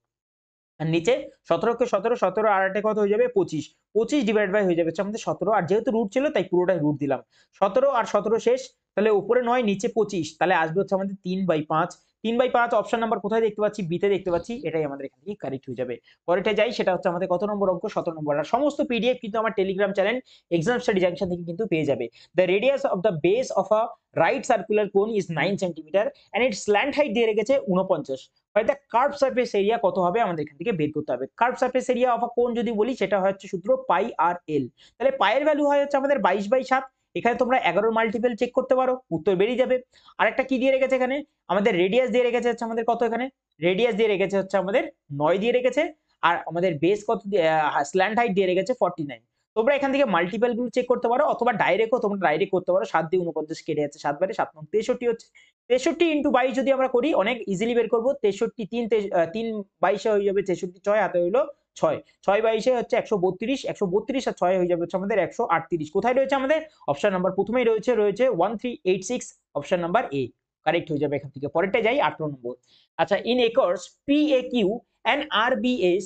আর নিচে 17 কে 17, 17 আর 8 এ কত হয়ে যাবে 25, 25 ডিভাইড বাই হয়ে যাবে হচ্ছে আমাদের 17। আর যেহেতু রুট ছিল তাই পুরোটাই রুট দিলাম। 17 আর 17 শেষ, তাহলে উপরে 9 নিচে 25, তাহলে আসবে হচ্ছে আমাদের 3/5। 3/5 অপশন নাম্বার কোথায় দেখতে পাচ্ছি, বি তে দেখতে পাচ্ছি, এটাই আমাদের এখান থেকে কারেক্ট হয়ে যাবে। পরেরটা যাই, সেটা হচ্ছে আমাদের কত নম্বর অঙ্ক, 17 নম্বর। আর সমস্ত পিডিএফ কিন্তু আমার Telegram channel exam study junction থেকে কিন্তু পেয়ে যাবে। The radius of the base of a right circular cone is 9 centimetre and its slant height দিয়ে রেখেছে 49। দ্য কার্ভ সারফেস এরিয়া কত হবে আমাদের এখান থেকে বের করতে হবে। Curve surface area of a কোন যদি বলি, সেটা হচ্ছে সূত্র পাই আর এল। তাহলে পাই এর ভ্যালু হয় হচ্ছে আমাদের 22/7। এখানে তোমরা 11 মাল্টিপল চেক করতে পারো, উত্তর বেরিয়ে যাবে। আরেকটা কি দিয়ে রেখেছে এখানে, আমাদের রেডিয়াস দিয়ে রেখেছে হচ্ছে আমাদের কত, এখানে রেডিয়াস দিয়ে রেখেছে হচ্ছে আমাদের 9 দিয়ে রেখেছে। আর আমাদের বেস কত, স্ল্যান্ট হাইট দিয়ে রেখেছে 49। তোমরা এখান থেকে মাল্টিপল গুলো চেক করতে পারো, অথবা ডাইরেক্টও তোমরা ডাইরেক্ট করতে পারো। 7 দিয়ে 49 কেটে যাচ্ছে, 7 বারে 7 নং 63 হচ্ছে। 63 ইন্টু 22 যদি আমরা করি অনেক ইজিলি বের করবো। 63 3 22 হয়ে যাবে 63, 6 হাতে হইলো 6, 6/22 হচ্ছে 132, 132 আর 6 হয়ে যাবে হচ্ছে আমাদের 138। কোথায় রয়েছে আমাদের অপশন নাম্বার, প্রথমেই রয়েছে 1386, অপশন নাম্বার এ কারেক্ট হয়ে যাবে এখান থেকে। পরেরটা যাই 18 নম্বর। আচ্ছা, ইন একর্স PAQ and RBS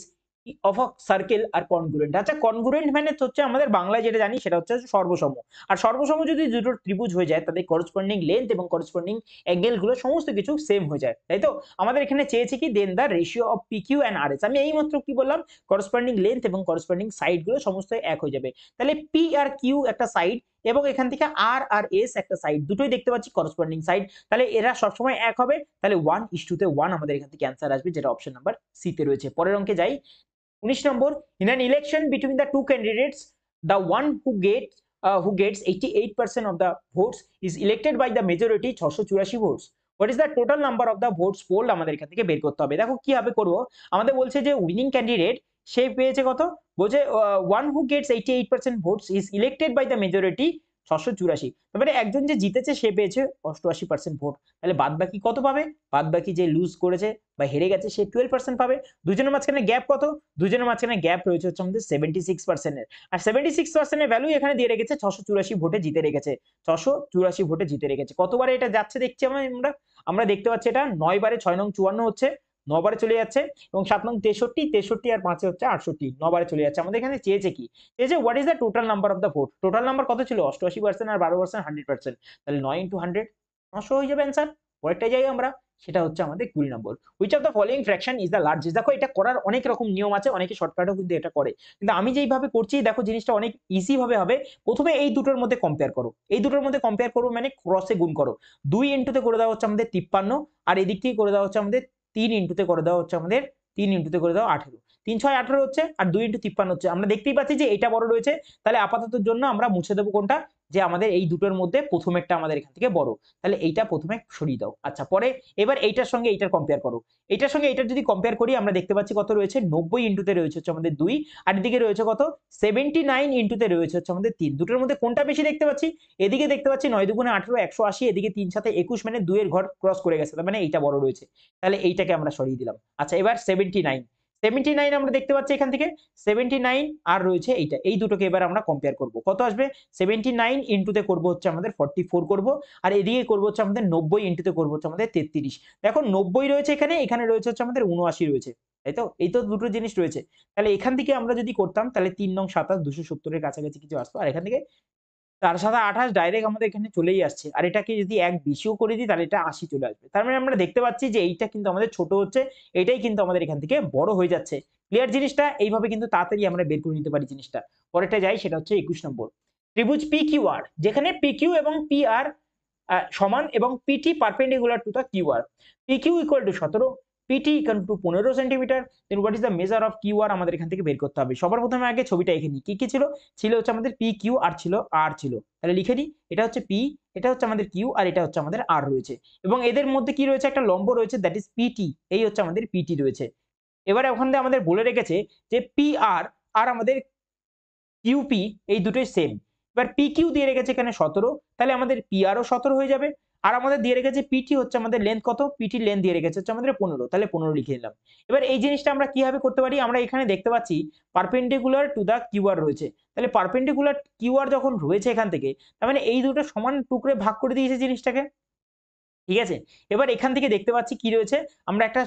of a circle are congruent. আচ্ছা কনগ্রুয়েন্ট মানে হচ্ছে আমাদের বাংলায় যেটা জানি সেটা হচ্ছে সর্বসম। আর সর্বসম যদি দুটো ত্রিভুজ হয়ে যায়, তাদের করসপন্ডিং লেন্থ এবং করসপন্ডিং অ্যাঙ্গেল গুলো সমস্ত কিছু সেম হয়ে যায়, তাই তো। আমাদের এখানে চেয়েছে কি, then the ratio of PQ and RS। আমি এই মাত্র কি বললাম, করসপন্ডিং লেন্থ এবং করসপন্ডিং সাইড গুলো সমস্ত এক হয়ে যাবে। তাহলে P আর Q একটা সাইড, এবং এখান থেকে R আর S একটা সাইড, দুটোই দেখতে পাচ্ছি করসপন্ডিং সাইড, তাহলে এরা সবসময় এক হবে। তাহলে 1:2 তে 1 আমাদের এখান থেকে অ্যান্সার আসবে, যেটা অপশন নাম্বার সি তে রয়েছে। পরের অঙ্কে যাই, 19 number. In an election between the two candidates the one who gets 88% of the votes is elected by the majority 684 votes. What is the total number of the votes polled? আমাদের এখান থেকে বের করতে হবে। দেখো কিভাবে করব, আমাদের বলছে যে উইনিং ক্যান্ডিডেট সে পেয়েছে কত, বলছে one who gets 88% votes is elected by the majority 684, তারপরে একজন যে জিতেছে সে পেয়েছে 88% ভোট, তাহলে বাদ বাকি কত পাবে, বাদ বাকি যে লুজ করেছে বা হেরে গেছে সে 12% পাবে। দুজনের মাঝখানে গ্যাপ কত, দুজনের মাঝখানে গ্যাপ রয়েছে হচ্ছে আমাদের 76% এর, আর 76% এর ভ্যালু এখানে দিয়ে রেখেছে 684 ভোটে জিতে রেখেছে, 684 ভোটে জিতে রেখেছে। কতবারে এটা যাচ্ছে দেখছি আমরা দেখতে পাচ্ছি এটা 9 বারে, 6 নং 54 হচ্ছে, 9 বারে চলে যাচ্ছে, এবং 7 নং 63, 63 আর 5 হচ্ছে 68, 9 বারে চলে যাচ্ছে। আমাদের এখানে চেয়েছে কি, চেয়েছে what is the total number of the vote, total number কত ছিল 88% আর 12% 100%, তাহলে 9 × 100 900 হয়ে যাবে অ্যান্সার। পরেরটা যাই আমরা, সেটা হচ্ছে আমাদের 20 number, which of the following fraction is the largest. দেখো এটা করার অনেক রকম নিয়ম আছে, অনেকে শর্টকাটও কিন্তু এটা করে, কিন্তু আমি যেইভাবে করছি দেখো জিনিসটা অনেক ইজি ভাবে হবে। প্রথমে এই দুটোর মধ্যে কম্পেয়ার করো, এই দুটোর মধ্যে কম্পেয়ার করো মানে ক্রসে গুণ করো। 2 ইন্টুতে করে দেওয়া হচ্ছে আমাদের 53, আর এদিক থেকে করে দেওয়া হচ্ছে আমাদের 3 ইন্টুতে করে দেওয়া হচ্ছে আমাদের 3 ইন্টুতে করে দেওয়া 18, 3 6 18 হচ্ছে, আর 2 ইন্টু 53 হচ্ছে। আমরা দেখতেই পাচ্ছি যে এটা বড় রয়েছে, তাহলে আপাততর জন্য আমরা মুছে দেবো কোনটা, যে আমাদের এই দুটোর মধ্যে প্রথমেরটা আমাদের এখান থেকে বড়, তাহলে এইটা প্রথমে সরিয়ে দাও। আচ্ছা, পরে এবার এইটার সঙ্গে এইটার কম্পেয়ার করো, এইটার সঙ্গে এইটার যদি কম্পেয়ার করি আমরা দেখতে পাচ্ছি কত রয়েছে, 90 ইন্টুতে রয়েছে হচ্ছে আমাদের 2, আর এদিকে রয়েছে কত 79 ইন্টুতে রয়েছে হচ্ছে আমাদের 3। দুটোর মধ্যে কোনটা বেশি দেখতে পাচ্ছি, এদিকে দেখতে পাচ্ছি 9 দুগুণে 18 180, এদিকে 3 7 21, মানে 2 এর ঘর ক্রস করে গেছে, তার মানে এইটা বড় রয়েছে, তাহলে এইটাকে আমরা সরিয়ে দিলাম। আচ্ছা, এবার 79 আমরা দেখতে পাচ্ছি এখান থেকে 79, আর রয়েছে এইটা, এই দুটোকে এবার আমরা কম্পেয়ার করব, কত আসবে 79 ইন্টুতে করবো হচ্ছে আমাদের 44 করব, আর এদিকে করবো হচ্ছে আমাদের 90 ইন্টুতে করবো হচ্ছে আমাদের 33। দেখো 90 রয়েছে এখানে, এখানে রয়েছে হচ্ছে আমাদের 79 রয়েছে, তাই তো, এই তো দুটো জিনিস রয়েছে। তাহলে এখান থেকে আমরা যদি করতাম তাহলে 3 নং 27 270 এর কাছাকাছি কিছু আসতো, আর এখান থেকে 4 7 28 ডাইরেক্ট আমাদের এখানে চলেই আসছে, আর এটাকে যদি এক বেশিও করে দিই তাহলে এটা 80 চলে আসবে। তার মানে আমরা দেখতে পাচ্ছি যে এইটা কিন্তু আমাদের ছোট হচ্ছে, এটাই কিন্তু আমাদের এখান থেকে বড় হয়ে যাচ্ছে। ক্লিয়ার জিনিসটা, এইভাবে কিন্তু তাড়াতাড়ি আমরা বের করে নিতে পারি জিনিসটা। পরেরটা যাই, সেটা হচ্ছে 21 নম্বর, ত্রিভুজ পি কিউ আর, যেখানে পি কিউ এবং পি আর সমান এবং PT perpendicular to the Q R, P Q equal to 17, PT equal to 15 centimetre, then what is the measure of Q R, আমাদের এখান থেকে বের করতে হবে। সবার প্রথমে আগে ছবিটা এঁকে নিই, কি কি ছিল, ছিল হচ্ছে আমাদের পি কিউ আর ছিল, আর ছিল, তাহলে লিখে দিই, এটা হচ্ছে পি, এটা হচ্ছে আমাদের কিউ, আর এটা হচ্ছে আমাদের আর রয়েছে, এবং এদের মধ্যে কি রয়েছে, একটা লম্ব রয়েছে, দ্যাট ইজ পিটি, এই হচ্ছে আমাদের পিটি রয়েছে। এবারে ওখান থেকে আমাদের বলে রেখেছে যে পি আর আর আমাদের কিউপি এই দুটোই সেম। এবার পি কিউ দিয়ে রেখেছে এখানে 17, তাহলে আমাদের পি আরও 17 হয়ে যাবে, আর আমাদের দিয়ে রেখেছে পিটি হচ্ছে আমাদের লেন্থ কত, পিটির লেন্থ দিয়ে রেখেছে হচ্ছে আমাদের 15, তাহলে 15 লিখে নিলাম। এবার এই জিনিসটা আমরা কিভাবে করতে পারি, আমরা এখানে দেখতে পাচ্ছি পারপেন্ডিকুলার টু দা কিউআর রয়েছে, তাহলে পারপেন্ডিকুলার কিউআর যখন রয়েছে এখান থেকে, তার মানে এই দুটো সমান টুকরে ভাগ করে দিয়েছে জিনিসটাকে, ঠিক আছে। এবার এখান থেকে দেখতে পাচ্ছি কি রয়েছে, আমরা একটা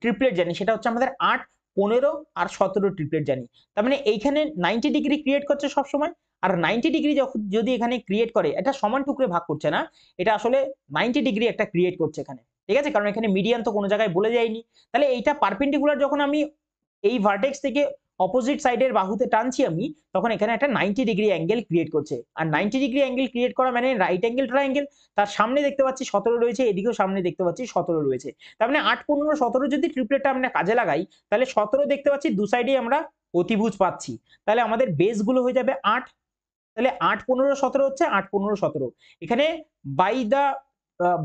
ট্রিপলেট জানি, সেটা হচ্ছে আমাদের 8 15 আর 17 ট্রিপলেট জানি, তার মানে এইখানে 90 ডিগ্রি ক্রিয়েট করছে সবসময়, আর 90 ডিগ্রি যখন যদি এখানে ক্রিয়েট করে, এটা সমান টুকরে ভাগ করছে না, এটা আসলে 90 ডিগ্রি একটা ক্রিয়েট করছে এখানে, ঠিক আছে, কারণ এখানে মিডিয়ান তো কোনো জায়গায় বলে যায়নি। তাহলে এইটা পারপেন্ডিকুলার যখন আমি এই ভার্টেক্স থেকে অপোজিট সাইডের বাহুতে টানছি আমি, তখন এখানে একটা 90 ডিগ্রি অ্যাঙ্গেল ক্রিয়েট করছে, আর 90 ডিগ্রি অ্যাঙ্গেল ক্রিয়েট করা মানে রাইট অ্যাঙ্গেল ট্রায়াঙ্গেল, তার সামনে দেখতে পাচ্ছি 17 রয়েছে, এদিকেও সামনে দেখতে পাচ্ছি 17 রয়েছে, তার মানে 8 15 17 যদি ট্রিপলেটটা আমরা কাজে লাগাই, তাহলে 17 দেখতে পাচ্ছি দু সাইডেই আমরা অতিভুজ পাচ্ছি, তাহলে আমাদের বেস গুলো হয়ে যাবে 8, তাহলে 8 15 17 হচ্ছে 8 15 17, এখানে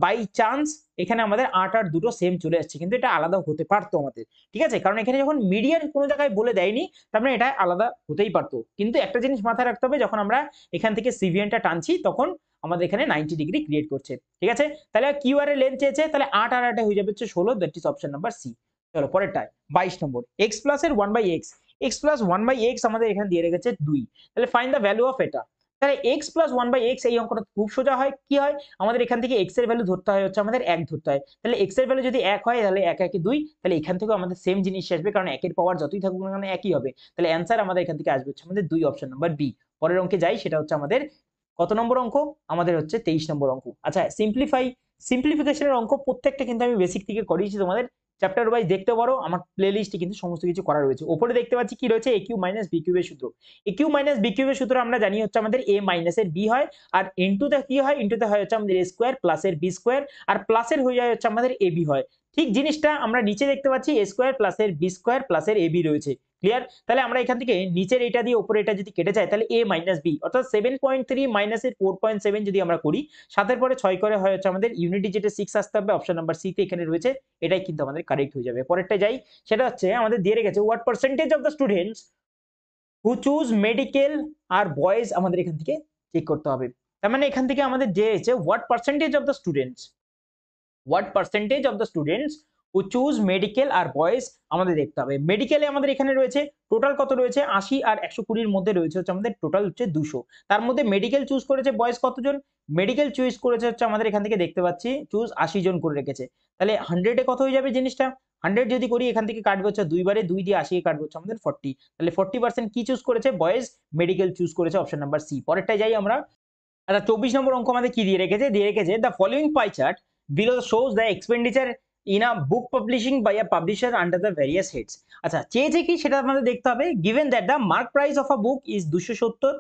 বাই চান্স এখানে আমাদের 8 আর দুটো সেম চলে আসছে, কিন্তু এটা আলাদা হতে পারতো আমাদের, ঠিক আছে, কারণ এখানে যখন মিডিয়ান কোনো জায়গায় বলে দেয়নি, তার মানে এটা আলাদা হতেই পারতো। কিন্তু একটা জিনিস মাথায় রাখতে হবে, যখন আমরা এখান থেকে সিভিএনটা টানছি তখন আমাদের এখানে 90 ডিগ্রি ক্রিয়েট করছে, ঠিক আছে। তাহলে কিউ আর এর লেন্থ চেয়েছে, তাহলে 8 আর 8 হয়ে যাবে হচ্ছে 16, that is option number C. চলো পরেরটায় 22 নম্বর, এক্স প্লাস এর 1/x, এক্স প্লাস 1/x আমাদের এখানে দিয়ে রেখেছে 2, তাহলে ফাইন্ড দ্য ভ্যালু অফ এটা। তাহলে x প্লাস 1/x, এই অঙ্কটা খুব সোজা হয়, কি হয় আমাদের এখান থেকে x এর ভ্যালু ধরতে হয় হচ্ছে আমাদের 1 ধরতে হয়, তাহলে x এর ভ্যালু যদি 1 হয় তাহলে 1 1 2, তাহলে এখান থেকেও আমাদের সেম জিনিস আসবে, কারণ 1 এর পাওয়ার যতই থাকুক না কেন একই হবে, তাহলে অ্যান্সার আমাদের এখান থেকে আসবে হচ্ছে আমাদের 2, অপশন নাম্বার বি। পরের অঙ্কে যাই, সেটা হচ্ছে আমাদের কত নম্বর অঙ্ক, আমাদের হচ্ছে 23 নম্বর অঙ্ক। আচ্ছা, সিম্পলিফিকেশনের অঙ্ক প্রত্যেকটা কিন্তু আমি বেসিক থেকে করিয়েছি, তোমাদের চ্যাপ্টার ওয়াইজ দেখতে পারো, আমার প্লে লিস্টে কিন্তু সমস্ত কিছু করা রয়েছে। উপরে দেখতে পাচ্ছি কি রয়েছে, এ কিউ মাইনাস বি কিউবের সূত্র, এ কিউ মাইনাস বি কিউবের সূত্র আমরা জানি হচ্ছে আমাদের এ মাইনাসের বি হয়, আর ইনটুতে কি হয়, ইনটুতে হয় হচ্ছে আমাদের এ স্কোয়ার প্লাসের বি স্কোয়ার, আর প্লাসের হয়ে যায় হচ্ছে আমাদের এ বি হয়। ঠিক জিনিসটা আমরা নিচে দেখতে পাচ্ছি এ স্কোয়ার প্লাসের বি স্কোয়ার প্লাসের এ বি রয়েছে, ক্লিয়ার? তাহলে আমরা এখান থেকে নিচের এটা দিয়ে উপরে এটা যদি কেটে যায় তাহলে a মাইনাস b অর্থাৎ 7.3 মাইনাসের 4.7 যদি আমরা করি 7 এর পরে 6 করে হয় হচ্ছে আমাদের ইউনিট ডিজিটে 6 আসতে হবে, অপশন নাম্বার সি তে এখানে রয়েছে, এটাই কিন্তু আমাদের কারেক্ট হয়ে যাবে। পরেরটা যাই, সেটা হচ্ছে আমাদের দিয়ে রেখেছে what percentage of the students who choose medical are boys, আমাদের এখান থেকে চেক করতে হবে। তার মানে এখান থেকে আমাদের যে হচ্ছে what percentage of the students, what percentage of the students who choose medical are boys আমাদের দেখতে হবে। মেডিকেলে আমাদের এখানে রয়েছে টোটাল কত রয়েছে 80 আর 120 এর মধ্যে রয়েছে হচ্ছে আমাদের টোটাল হচ্ছে 200। তার মধ্যে মেডিকেল চুজ করেছে বয়েজ কতজন, মেডিকেল চুজ করেছে হচ্ছে আমাদের এখান থেকে দেখতে পাচ্ছি চুজ 80 জন করে রেখেছে। তাহলে 100 এ কত হয়ে যাবে জিনিসটা, 100 যদি করি এখান থেকে কাটবে হচ্ছে দুইবারে 2 দিয়ে 80 কাটবে হচ্ছে আমাদের 40। তাহলে 40% কি চুজ করেছে বয়েজ, মেডিকেল চুজ করেছে, অপশন নাম্বার সি। পরেরটায় যাই আমরা। আচ্ছা 24 নম্বর অঙ্ক আমাদের কি দিয়ে রেখেছে, দিয়ে রেখেছে the following pie chart below shows the expenditure in a book publishing by a publisher under the various heads. আচ্ছা চেয়েছে কি সেটা আমাদের দেখতে হবে। Given that the mark price of a book is 270,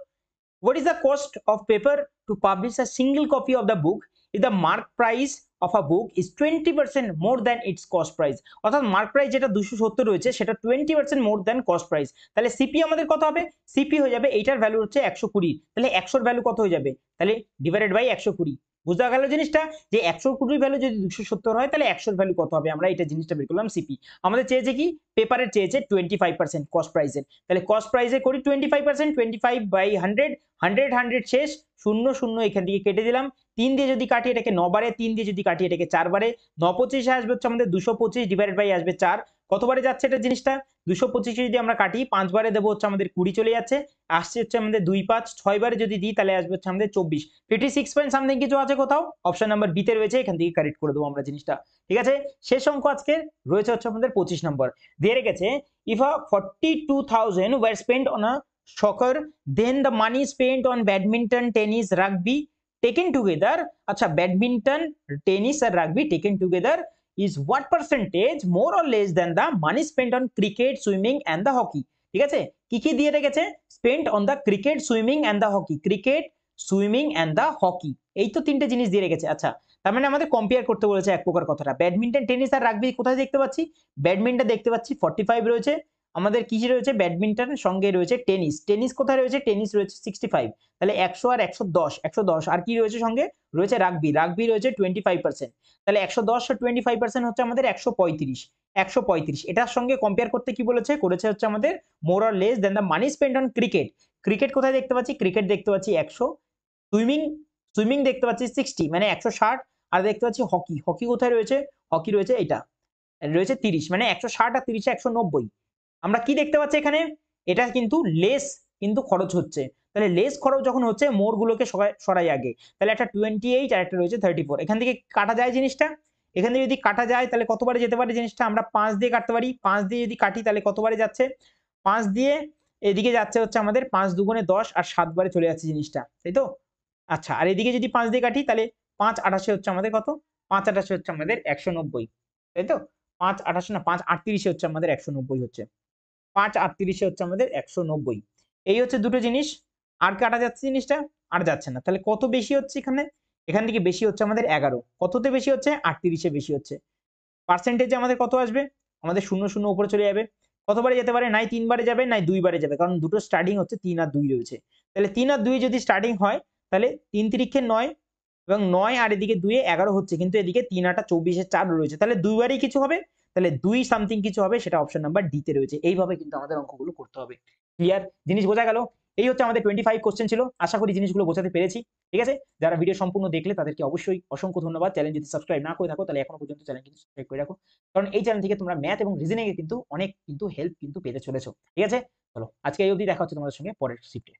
what is the cost of paper to publish a single copy of the book if the mark price of a book is 20% more than its cost price? অর্থাৎ মার্ক প্রাইস যেটা 270 রয়েছে সেটা 20% মোর দ্যান কস্ট প্রাইস। তাহলে সিপি আমাদের কত হবে, সিপি হয়ে যাবে এইটার ভ্যালু হচ্ছে 120, তাহলে 100 এর ভ্যালু কত হয়ে যাবে, তাহলে ডিভাইডেড বাই 120। বুঝতে গেল জিনিসটা, যে 120 ভ্যালু যদি 270 হয় তাহলে 100 এর ভ্যালু কত হবে, আমরা এটা জিনিসটা বের করলাম সিপি। আমাদের চেয়েছে কি পেপারের চেয়েছে 25% কস্ট প্রাইসের, তাহলে কস্ট প্রাইসে করি 25%, 25 বাই 100, 100 100 শেষ, 0 0 এখান থেকে কেটে দিলাম। 3 দিয়ে যদি কাটি এটাকে 9 বারে, 3 দিয়ে যদি কাটি এটাকে 4 বারে, 9 25 আসবে হচ্ছে আমাদের 225 ডিভাইডেড বাই আসবে 4। কতবারে যাচ্ছে এটা জিনিসটা, 225 যদি আমরা কাটি 5 বারে দেবো হচ্ছে আমাদের 20 চলে যাচ্ছে, আসছে হচ্ছে আমাদের 2 5, 6 বারে যদি দিই তাহলে আসবে হচ্ছে আমাদের 24, 56 পয়েন্ট সামথিং কিছু আছে কোথাও, অপশন নাম্বার বি তে রয়েছে, এখান থেকে কারেক্ট করে দেবো আমরা জিনিসটা। ঠিক আছে, শেষ অঙ্ক আজকে রয়েছে হচ্ছে আমাদের 25 নম্বর, দিয়ে রেখেছে if a 42,000 were spent on a soccer then the money spent on badminton, tennis, rugby taken together, আচ্ছা ব্যাডমিন্টন, টেনিস আর rugby taken together is what percentage more or less than the money spent on cricket, swimming and the hockey? ঠিক আছে, কি কি দিয়ে রেখেছে, spent on the cricket, swimming and the hockey, cricket, swimming and the hockey, এই তো তিনটে জিনিস দিয়ে রেখেছে। আচ্ছা তার মানে আমাদের কম্পেয়ার করতে বলেছে এক প্রকার কথাটা। ব্যাডমিন্টন, টেনিস আর রাগবি কোথায় দেখতে পাচ্ছি, ব্যাডমিন্টন দেখতে পাচ্ছি 45 রয়েছে আমাদের, কি রয়েছে ব্যাডমিন্টন, সঙ্গে রয়েছে টেনিস, টেনিস কোথায় রয়েছে, টেনিস রয়েছে 65, তাহলে 100 আর 110, 110 আর কি রয়েছে সঙ্গে রয়েছে রাগবি, রাগবি রয়েছে 25%, তাহলে 110 আর 25% হচ্ছে আমাদের 135, 135। এটার সঙ্গে কম্পেয়ার করতে কি বলেছে, করেছে হচ্ছে আমাদের more or less than the money spend on cricket, cricket কোথায় দেখতে পাচ্ছি, ক্রিকেট দেখতে পাচ্ছি 100, সুইমিং, সুইমিং দেখতে পাচ্ছি 60 মানে 160, আর দেখতে পাচ্ছি হকি, হকি কোথায় রয়েছে, হকি রয়েছে এটা রয়েছে 30 মানে 160 আর 30 190। আমরা কি দেখতে পাচ্ছি এখানে, এটা কিন্তু লেস কিন্তু খরচ হচ্ছে, তাহলে লেস খরচ যখন হচ্ছে মোর গুলোকে সরাই আগে, তাহলে একটা 28 আর একটা রয়েছে 34, এখান থেকে কাটা যায় জিনিসটা, এখান থেকে যদি কাটা যায় তাহলে কতবারে যেতে পারে জিনিসটা, আমরা 5 দিয়ে কাটতে পারি, 5 দিয়ে যদি কাটি তাহলে কতবারে যাচ্ছে, 5 দিয়ে এদিকে যাচ্ছে হচ্ছে আমাদের 5 দুগুণে 10 আর 7 বারে চলে যাচ্ছে জিনিসটা, তাই তো। আচ্ছা আর এদিকে যদি 5 দিয়ে কাটি তাহলে 5 28 হচ্ছে আমাদের কত, 5 28 হচ্ছে আমাদের 190, তাই তো, 5 28 না 5 38 হচ্ছে আমাদের 190 হচ্ছে, 5 38 হচ্ছে আমাদের 190। এই হচ্ছে দুটো জিনিস, আর কাটা যাচ্ছে জিনিসটা, আর যাচ্ছে না, তাহলে কত বেশি হচ্ছে এখানে, এখান থেকে বেশি হচ্ছে আমাদের 11, কততে বেশি হচ্ছে 38 এ বেশি হচ্ছে। পার্সেন্টেজে আমাদের কত আসবে, আমাদের 0 0 উপরে চলে যাবে, কতবারে যেতে পারে, নাই 3 বারে যাবে নাই 2 বারে যাবে, কারণ দুটো স্টার্টিং হচ্ছে 3 আর 2 রয়েছে, তাহলে 3 আর 2 যদি স্টার্টিং হয় তাহলে 3 তিরিক্ষে 9 এবং 9 আর এদিকে 2 এ 11 হচ্ছে, কিন্তু এদিকে 3 8 24 এর 4 রয়েছে, তাহলে 2 বারেই কিছু হবে, তাহলে 2 সামথিং কিছু হবে, সেটা অপশন নাম্বার ডি তে রয়েছে। এইভাবে কিন্তু আমাদের অঙ্কগুলো করতে হবে। ক্লিয়ার, জিনিস বোঝা গেল। এই হচ্ছে আমাদের 25 কোশ্চেন ছিল, আশা করি জিনিসগুলো বোঝাতে পেরেছি। ঠিক আছে, যারা ভিডিও সম্পূর্ণ দেখলে তাদেরকে অবশ্যই অসংখ্য ধন্যবাদ। চ্যানেল যদি সাবস্ক্রাইব না করে থাকো তাহলে এখনো পর্যন্ত চ্যানেল কিন্তু সাবস্ক্রাইব করে রাখো, কারণ এই চ্যানেল থেকে তোমরা ম্যাথ এবং রিজনিং এ কিন্তু অনেক কিন্তু হেল্প কিন্তু পেতে চলেছো। ঠিক আছে, চলো আজকে এই অবধি, দেখা হচ্ছে তোমাদের সঙ্গে পরের শিফটে।